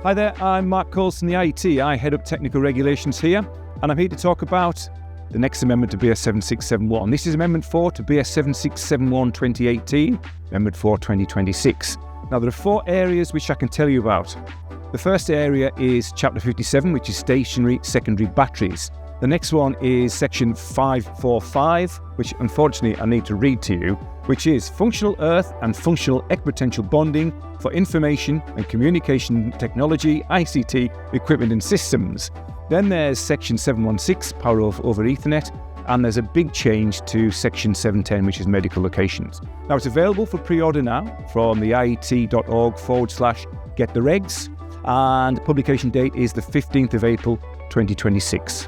Hi there, I'm Mark Colson, the IET. I head up technical regulations here, and I'm here to talk about the next amendment to BS7671. This is Amendment 4 to BS7671 2018, Amendment 4 2026. Now, there are 4 areas which I can tell you about. The first area is Chapter 57, which is stationary secondary batteries. The next one is Section 545, which unfortunately I need to read to you, which is functional earth and functional equipotential bonding for information and communication technology, ICT, equipment and systems. Then there's Section 716, power over Ethernet, and there's a big change to Section 710, which is medical locations. Now, it's available for pre-order now from the iet.org/gettheregs, and the publication date is the 15th of April 2026.